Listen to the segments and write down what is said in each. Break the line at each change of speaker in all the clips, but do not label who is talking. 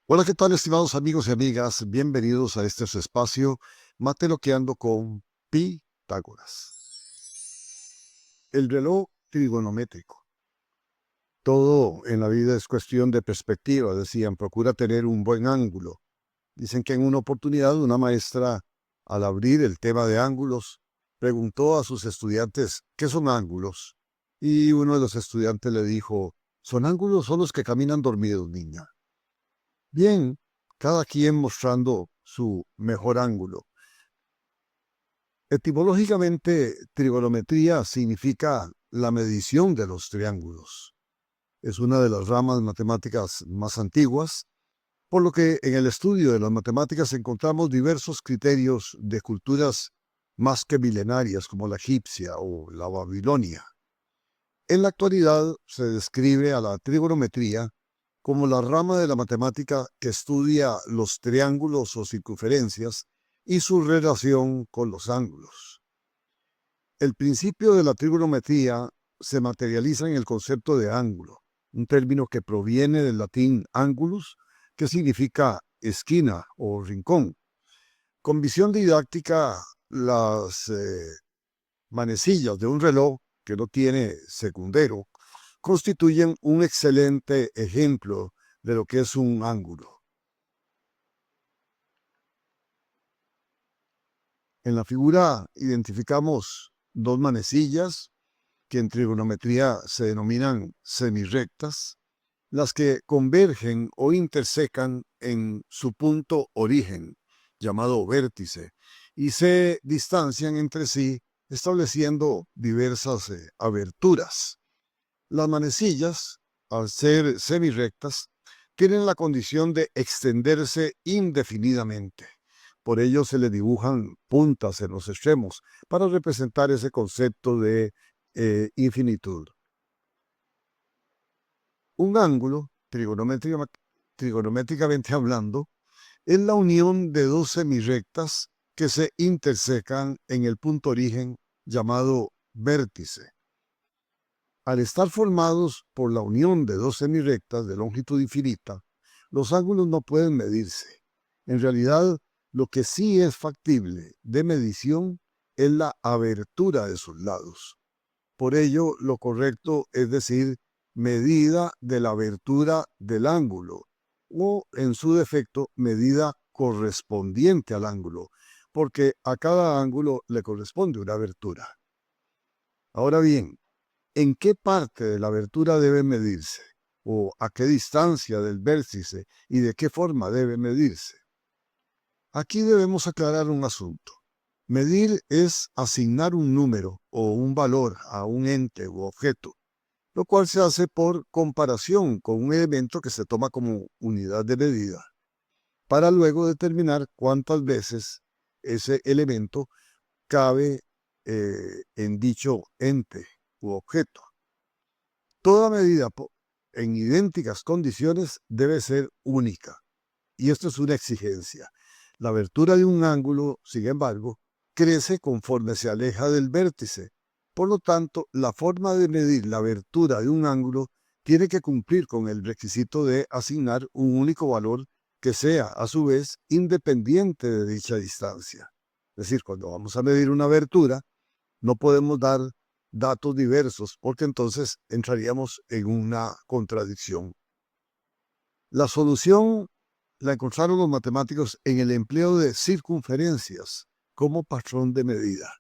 Hola, ¿qué tal, estimados amigos y amigas? Bienvenidos a este su espacio, Mateloqueando con Pitágoras. El reloj trigonométrico. Todo en la vida es cuestión de perspectiva, decían, procura tener un buen ángulo. Dicen que en una oportunidad una maestra, al abrir el tema de ángulos, preguntó a sus estudiantes, ¿qué son ángulos? Y uno de los estudiantes le dijo, son ángulos son los que caminan dormidos, niña. Bien, cada quien mostrando su mejor ángulo. Etimológicamente, trigonometría significa la medición de los triángulos. Es una de las ramas matemáticas más antiguas, por lo que en el estudio de las matemáticas encontramos diversos criterios de culturas más que milenarias, como la egipcia o la babilonia. En la actualidad se describe a la trigonometría como la rama de la matemática que estudia los triángulos o circunferencias y su relación con los ángulos. El principio de la trigonometría se materializa en el concepto de ángulo, un término que proviene del latín angulus, que significa esquina o rincón. Con visión didáctica, las manecillas de un reloj que no tiene segundero constituyen un excelente ejemplo de lo que es un ángulo. En la figura identificamos dos manecillas que en trigonometría se denominan semirrectas, las que convergen o intersecan en su punto origen, llamado vértice, y se distancian entre sí estableciendo diversas aberturas. Las manecillas, al ser semirrectas, tienen la condición de extenderse indefinidamente. Por ello se le dibujan puntas en los extremos para representar ese concepto de infinitud. Un ángulo, trigonométricamente hablando, es la unión de dos semirrectas que se intersecan en el punto origen llamado vértice. Al estar formados por la unión de dos semirrectas de longitud infinita, los ángulos no pueden medirse. En realidad, lo que sí es factible de medición es la abertura de sus lados. Por ello, lo correcto es decir, medida de la abertura del ángulo, o en su defecto, medida correspondiente al ángulo, porque a cada ángulo le corresponde una abertura. Ahora bien, ¿en qué parte de la abertura debe medirse? ¿O a qué distancia del vértice y de qué forma debe medirse? Aquí debemos aclarar un asunto. Medir es asignar un número o un valor a un ente u objeto, lo cual se hace por comparación con un elemento que se toma como unidad de medida, para luego determinar cuántas veces ese elemento cabe en dicho ente u objeto. Toda medida en idénticas condiciones debe ser única, y esto es una exigencia. La abertura de un ángulo, sin embargo, crece conforme se aleja del vértice. Por lo tanto, la forma de medir la abertura de un ángulo tiene que cumplir con el requisito de asignar un único valor que sea, a su vez, independiente de dicha distancia. Es decir, cuando vamos a medir una abertura, no podemos dar datos diversos porque entonces entraríamos en una contradicción. La solución la encontraron los matemáticos en el empleo de circunferencias como patrón de medida,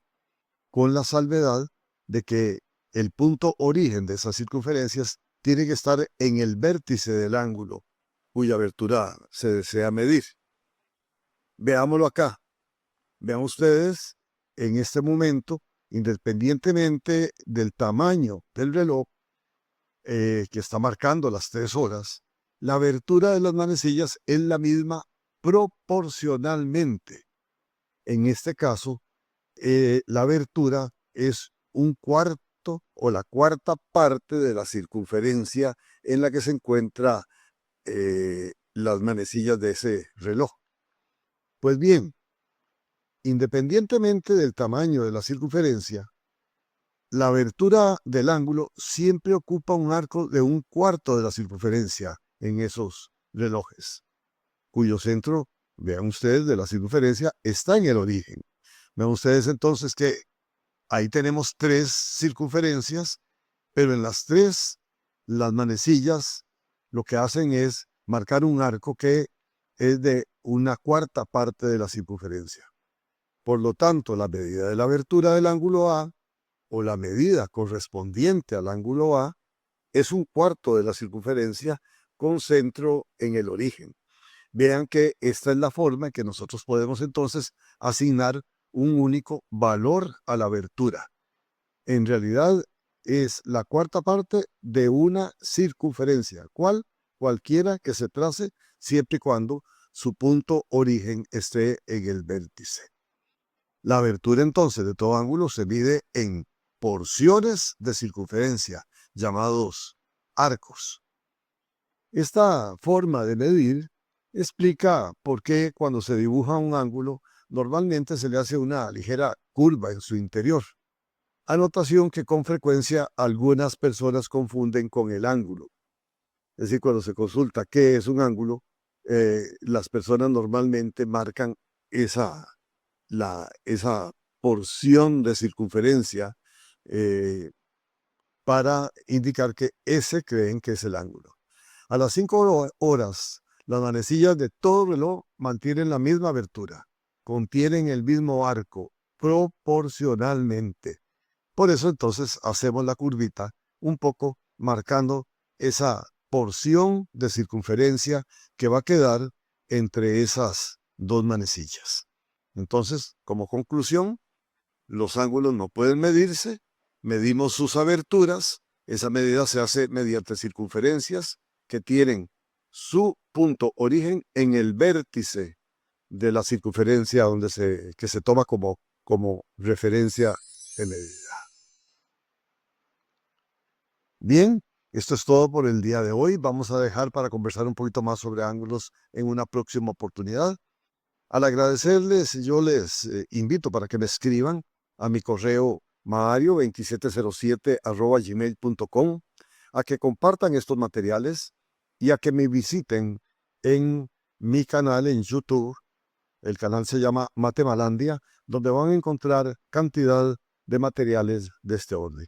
con la salvedad de que el punto origen de esas circunferencias tiene que estar en el vértice del ángulo cuya abertura se desea medir. Veámoslo acá. Vean ustedes, en este momento, independientemente del tamaño del reloj que está marcando las 3 horas, la abertura de las manecillas es la misma proporcionalmente. En este caso, la abertura es un cuarto o la cuarta parte de la circunferencia en la que se encuentra las manecillas de ese reloj. Pues bien, independientemente del tamaño de la circunferencia, la abertura del ángulo siempre ocupa un arco de un cuarto de la circunferencia en esos relojes. cuyo centro, vean ustedes, de la circunferencia está en el origen. Vean ustedes entonces que ahí tenemos 3 circunferencias, pero en las 3, las manecillas lo que hacen es marcar un arco que es de una cuarta parte de la circunferencia. Por lo tanto, la medida de la abertura del ángulo A, o la medida correspondiente al ángulo A, es un cuarto de la circunferencia con centro en el origen. Vean que esta es la forma en que nosotros podemos entonces asignar un único valor a la abertura. En realidad es la cuarta parte de una circunferencia, cualquiera que se trace, siempre y cuando su punto origen esté en el vértice. La abertura entonces de todo ángulo se mide en porciones de circunferencia, llamados arcos. Esta forma de medir explica por qué cuando se dibuja un ángulo, normalmente se le hace una ligera curva en su interior. Anotación que con frecuencia algunas personas confunden con el ángulo. Es decir, cuando se consulta qué es un ángulo, las personas normalmente marcan esa porción de circunferencia para indicar que ese creen que es el ángulo. A las 5 horas, las manecillas de todo reloj mantienen la misma abertura, contienen el mismo arco proporcionalmente. Por eso entonces hacemos la curvita un poco marcando esa porción de circunferencia que va a quedar entre esas 2 manecillas. Entonces, como conclusión, los ángulos no pueden medirse, medimos sus aberturas, esa medida se hace mediante circunferencias que tienen su punto origen en el vértice de la circunferencia que se toma como referencia de medida. Bien, esto es todo por el día de hoy. Vamos a dejar para conversar un poquito más sobre ángulos en una próxima oportunidad. Al agradecerles, yo les invito para que me escriban a mi correo mario2707@gmail.com, a que compartan estos materiales y a que me visiten en mi canal en YouTube. El canal se llama Matemalandia, donde van a encontrar cantidad de materiales de este orden.